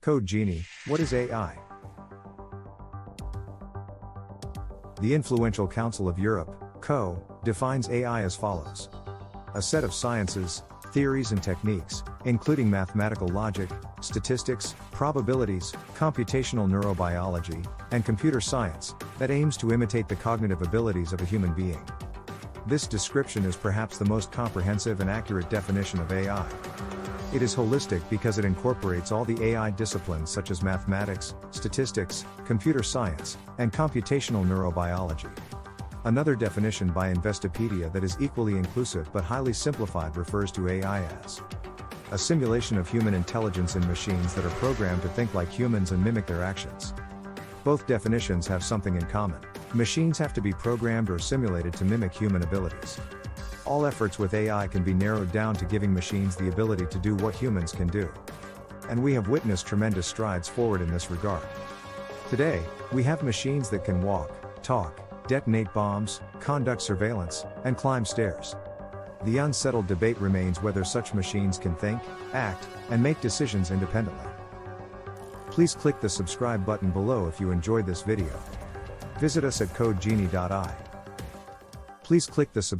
Code Genie, what is AI? The influential Council of Europe, (CO), defines AI as follows: a set of sciences, theories and techniques, including mathematical logic, statistics, probabilities, computational neurobiology, and computer science, that aims to imitate the cognitive abilities of a human being. This description is perhaps the most comprehensive and accurate definition of AI. It is holistic because it incorporates all the AI disciplines such as mathematics, statistics, computer science, and computational neurobiology. Another definition by Investopedia that is equally inclusive but highly simplified refers to AI as a simulation of human intelligence in machines that are programmed to think like humans and mimic their actions. Both definitions have something in common: machines have to be programmed or simulated to mimic human abilities. All efforts with AI can be narrowed down to giving machines the ability to do what humans can do. And we have witnessed tremendous strides forward in this regard. Today, we have machines that can walk, talk, detonate bombs, conduct surveillance, and climb stairs. The unsettled debate remains whether such machines can think, act, and make decisions independently. Please click the subscribe button below if you enjoyed this video. Visit us at code-genie.ai. Please click the subscribe